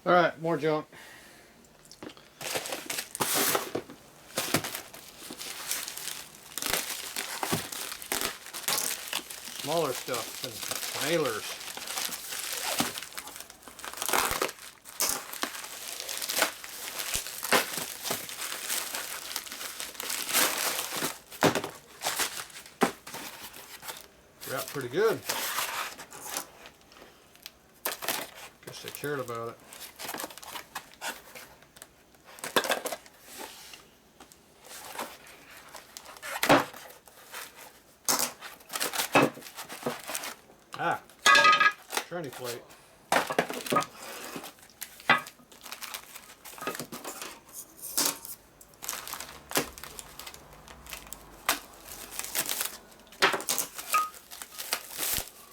Alright, more junk. Smaller stuff and nailers. Wrapped pretty good. Guess they cared about it. Ah, tranny plate.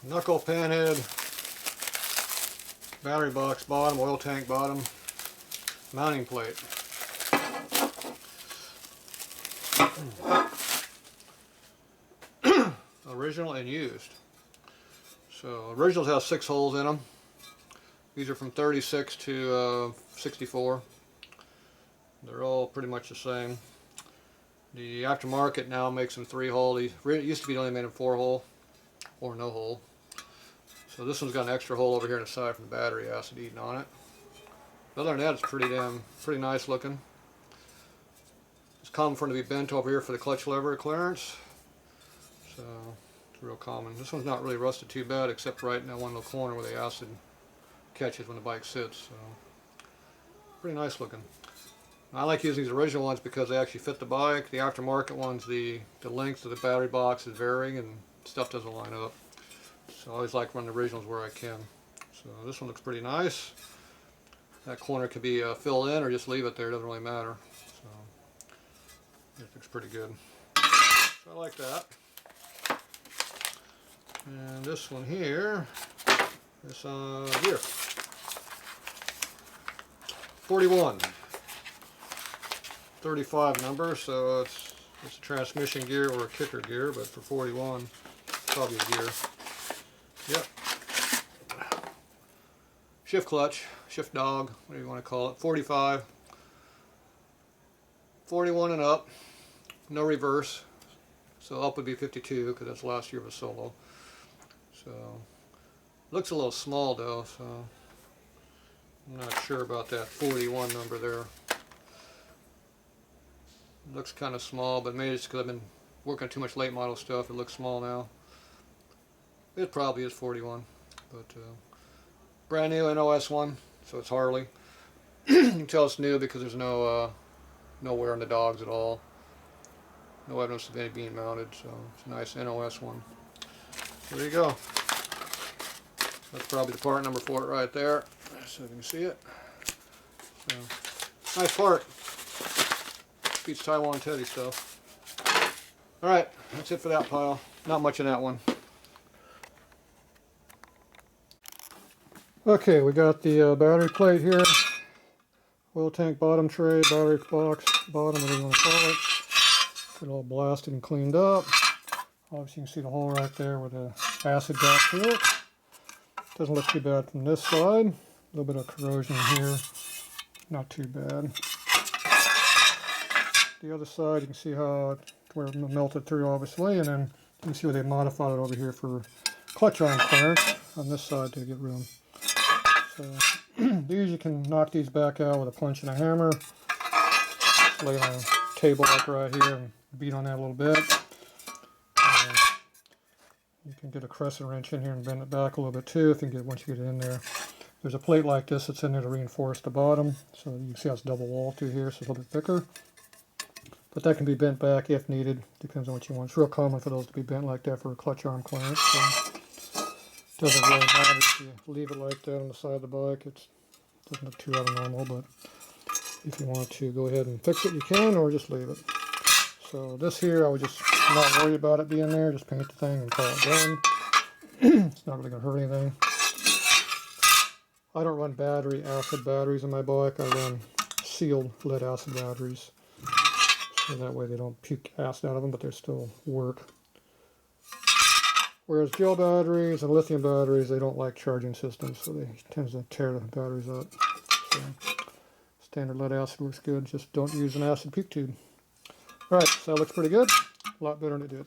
Knuckle pan head, battery box bottom, oil tank bottom, mounting plate. Original and used. So originals have 6 holes in them. These are from 36 to 64. They're all pretty much the same. The aftermarket now makes them 3-hole. It used to be only made them 4-hole or no hole. So this one's got an extra hole over here on the side from the battery acid eating on it. But other than that, it's pretty nice looking. It's common for it to be bent over here for the clutch lever clearance. So it's real common. This one's not really rusted too bad, except right in that one little corner where the acid catches when the bike sits. So pretty nice looking. I like using these original ones because they actually fit the bike. The aftermarket ones, the length of the battery box is varying and stuff doesn't line up. So I always like running the originals where I can. So this one looks pretty nice. That corner could be filled in or just leave it there, it doesn't really matter. So it looks pretty good. So I like that. And this one here, this gear. 41. 35 number, so it's a transmission gear or a kicker gear, but for 41, probably a gear. Yep. Shift clutch, shift dog, whatever you want to call it. 45. 41 and up. No reverse. So up would be 52 because that's last year of a solo. So looks a little small though, so I'm not sure about that 41 number there. Looks kind of small, but maybe it's because I've been working on too much late model stuff. It looks small now. It probably is 41, but brand new NOS one, so it's Harley. You can tell it's new because there's no wear on the dogs at all. No evidence of any being mounted, so it's a nice NOS one. So there you go. That's probably the part number for it right there, so you can see it. So, nice part. Beats Taiwan Teddy stuff. Alright, that's it for that pile. Not much in that one. Okay, we got the battery plate here. Oil tank bottom tray, battery box bottom, whatever you want to call it. Get it all blasted and cleaned up. Obviously you can see the hole right there where the acid got to it. Doesn't look too bad from this side. A little bit of corrosion here. Not too bad. The other side, you can see how it melted through, obviously, and then you can see where they modified it over here for clutch arm clearance on this side to get room. So these, you can knock these back out with a punch and a hammer. Just lay it on a table like right here and beat on that a little bit. You can get a crescent wrench in here and bend it back a little bit too if you get once you get it in there. There's a plate like this that's in there to reinforce the bottom, so you can see how it's double wall through here, so it's a little bit thicker. But that can be bent back if needed, depends on what you want. It's real common for those to be bent like that for a clutch arm clearance. So it doesn't really matter if you leave it like that on the side of the bike. It doesn't look too out of normal, but if you want to go ahead and fix it, you can, or just leave it. So this here, I would just not worry about it being there. Just paint the thing and call it done. It's not really going to hurt anything. I don't run acid batteries in my bike. I run sealed lead acid batteries. So that way they don't puke acid out of them, but they still work. Whereas gel batteries and lithium batteries, they don't like charging systems, so they tend to tear the batteries up. So, standard lead acid looks good. Just don't use an acid puke tube. All right, so that looks pretty good. A lot better than it did.